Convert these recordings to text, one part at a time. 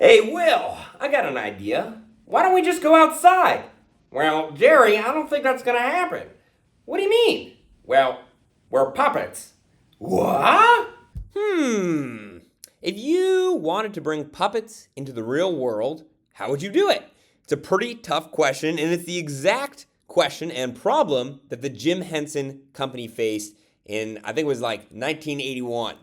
Hey, Will, I got an idea. Why don't we just go outside? Well, Jerry, I don't think that's gonna happen. What do you mean? Well, we're puppets. What? If you wanted to bring puppets into the real world, how would you do it? It's a pretty tough question, and it's the exact question and problem that the Jim Henson Company faced in, I think it was like 1981.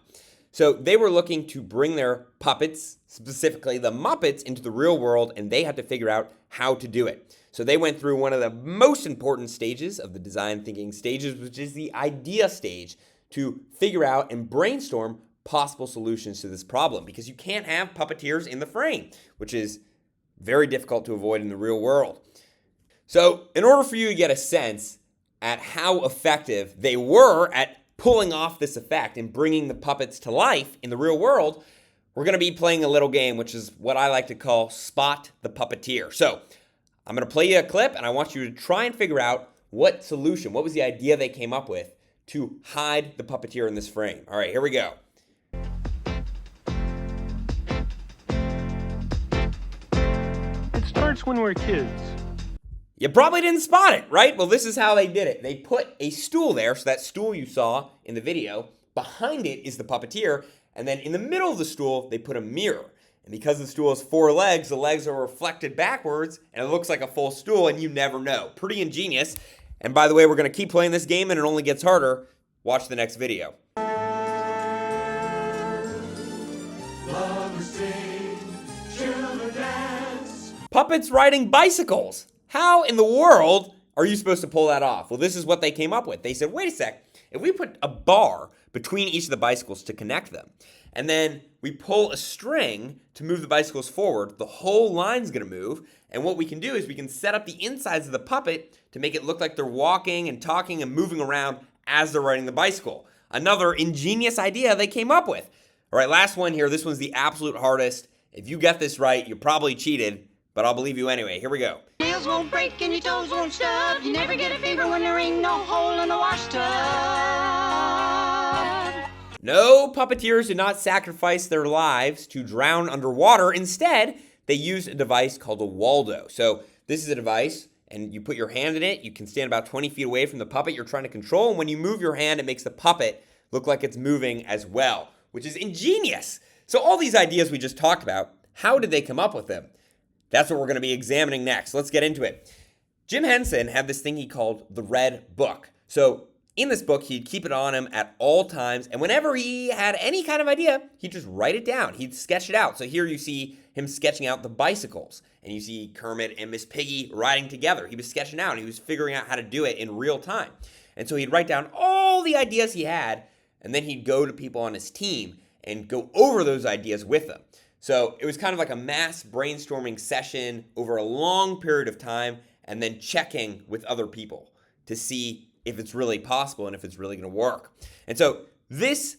So they were looking to bring their puppets, specifically the Muppets, into the real world, and they had to figure out how to do it. So they went through one of the most important stages of the design thinking stages, which is the idea stage, to figure out and brainstorm possible solutions to this problem, because you can't have puppeteers in the frame, which is very difficult to avoid in the real world. So in order for you to get a sense at how effective they were at pulling off this effect and bringing the puppets to life in the real world, we're going to be playing a little game, which is what I like to call Spot the Puppeteer. So I'm going to play you a clip, and I want you to try and figure out what was the idea they came up with to hide the puppeteer in this frame. All right, here we go. It starts when we're kids. You probably didn't spot it, right? Well, this is how they did it. They put a stool there, so that stool you saw in the video, behind it is the puppeteer, and then in the middle of the stool, they put a mirror. And because the stool has 4 legs, the legs are reflected backwards, and it looks like a full stool, and you never know. Pretty ingenious. And by the way, we're going to keep playing this game, and it only gets harder. Watch the next video. Puppets riding bicycles. How in the world are you supposed to pull that off? Well, this is what they came up with. They said, wait a sec, if we put a bar between each of the bicycles to connect them, and then we pull a string to move the bicycles forward, the whole line's gonna move, and what we can do is we can set up the insides of the puppet to make it look like they're walking and talking and moving around as they're riding the bicycle. Another ingenious idea they came up with. All right, last one here. This one's the absolute hardest. If you get this right, you probably cheated, but I'll believe you anyway. Here we go. Nails won't break and your toes won't stub. You never get a fever when there ain't no hole in the washtub. No, puppeteers did not sacrifice their lives to drown underwater. Instead, they used a device called a Waldo. So this is a device, and you put your hand in it. You can stand about 20 feet away from the puppet you're trying to control. And when you move your hand, it makes the puppet look like it's moving as well, which is ingenious. So all these ideas we just talked about, how did they come up with them? That's what we're going to be examining next. Let's get into it. Jim Henson had this thing he called the Red Book. So in this book, he'd keep it on him at all times. And whenever he had any kind of idea, he'd just write it down. He'd sketch it out. So here you see him sketching out the bicycles. And you see Kermit and Miss Piggy riding together. He was sketching out, and he was figuring out how to do it in real time. And so he'd write down all the ideas he had, and then he'd go to people on his team and go over those ideas with them. So it was kind of like a mass brainstorming session over a long period of time, and then checking with other people to see if it's really possible and if it's really going to work. And so this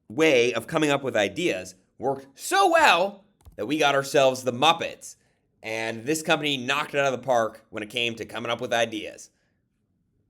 way of coming up with ideas worked so well that we got ourselves the Muppets. And this company knocked it out of the park when it came to coming up with ideas.